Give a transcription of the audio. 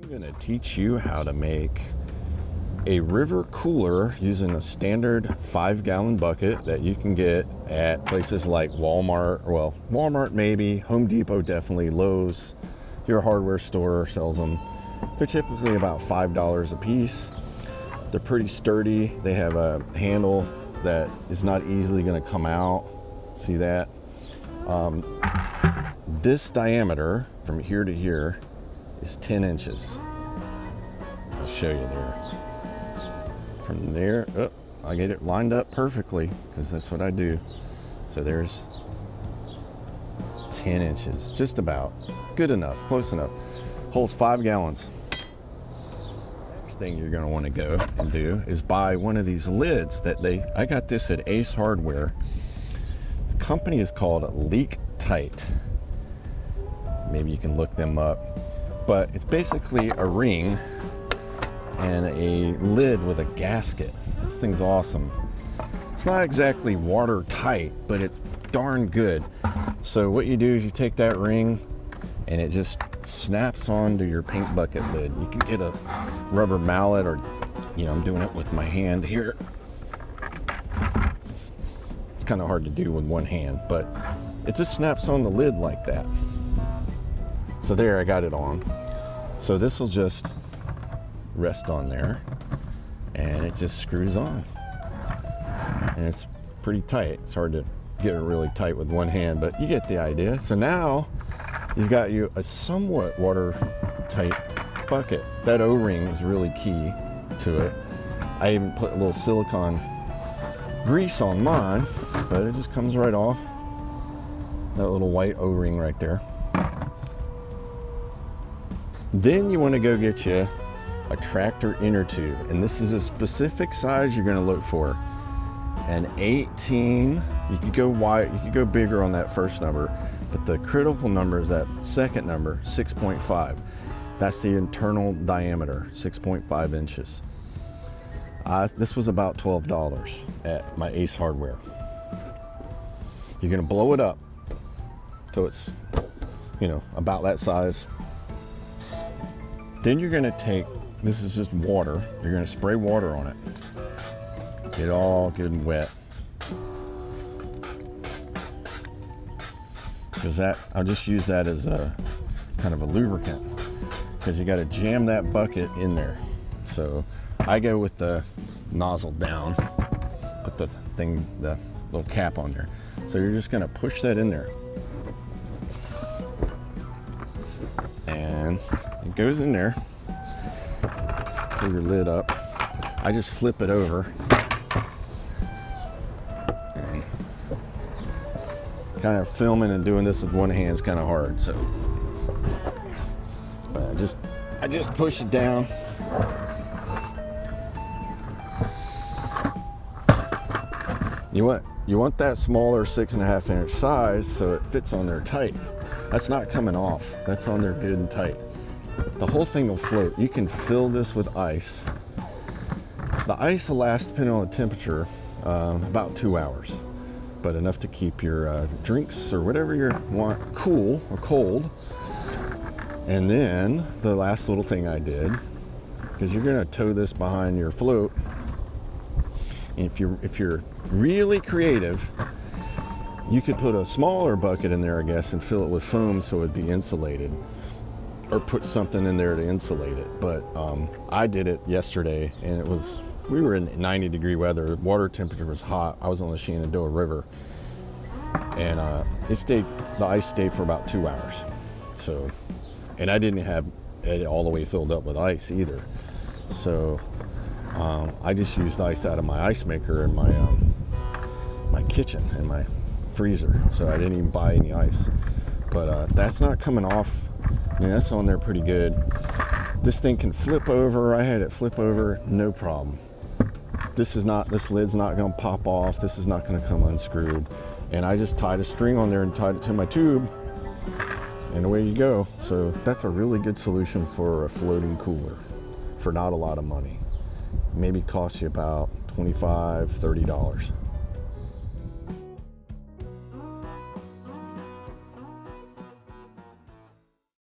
I'm going to teach you how to make a river cooler using a standard 5-gallon bucket that you can get at places like Walmart, well, Walmart maybe, Home Depot definitely, Lowe's, your hardware store sells them. They're typically about $5 a piece. They're pretty sturdy. They have a handle that is not easily going to come out. See that? This diameter from here to here is 10 inches. I'll show you there. From there, I get it lined up perfectly because that's what I do. So there's 10 inches, just about. Good enough, close enough. Holds 5 gallons. Next thing you're gonna wanna go and do is buy one of these lids that I got this at Ace Hardware. The company is called Leak Tight. Maybe you can look them up. But it's basically a ring and a lid with a gasket. This thing's awesome. It's not exactly watertight, but it's darn good. So what you do is you take that ring and it just snaps onto your paint bucket lid. You can get a rubber mallet or, I'm doing it with my hand here. It's kind of hard to do with one hand, but it just snaps on the lid like that. So there, I got it on. So this will just rest on there and it just screws on. And it's pretty tight. It's hard to get it really tight with one hand, but you get the idea. So now you've got you a somewhat watertight bucket. That O-ring is really key to it. I even put a little silicone grease on mine, but it just comes right off. That little white O-ring right there. Then you want to go get you a tractor inner tube, and this is a specific size you're going to look for. An 18. You could go wide, you could go bigger on that first number, but the critical number is that second number, 6.5. That's the internal diameter, 6.5 inches. This was about $12 at my Ace Hardware. You're going to blow it up till it's, about that size. Then you're going to take, this is just water, you're going to spray water on it. Get it all good and wet. Because I'll just use that as a kind of a lubricant, because you got to jam that bucket in there. So I go with the nozzle down, put the little cap on there. So you're just going to push that in there. And it goes in there. Pull your lid up. I just flip it over. And kind of filming and doing this with one hand is kind of hard. So, but I just push it down. You want that smaller 6.5 inch size so it fits on there tight. That's not coming off. That's on there good and tight. The whole thing will float. You can fill this with ice. The ice will last, depending on the temperature, about 2 hours, but enough to keep your drinks or whatever you want cool or cold. And then the last little thing I did, because you're going to tow this behind your float, and if you're really creative, you could put a smaller bucket in there, I guess, and fill it with foam so it'd be insulated, or put something in there to insulate it. But I did it yesterday, and we were in 90-degree weather. Water temperature was hot. I was on the Shenandoah River, and the ice stayed for about 2 hours. So, and I didn't have it all the way filled up with ice either. So I just used ice out of my ice maker in my kitchen and my freezer. So I didn't even buy any ice. But that's not coming off. I mean, that's on there pretty good. This thing can flip over. I had it flip over, no problem. This lid's not going to pop off. This is not going to come unscrewed. And I just tied a string on there and tied it to my tube, and away you go. So that's a really good solution for a floating cooler for not a lot of money. Maybe cost you about $25, $30.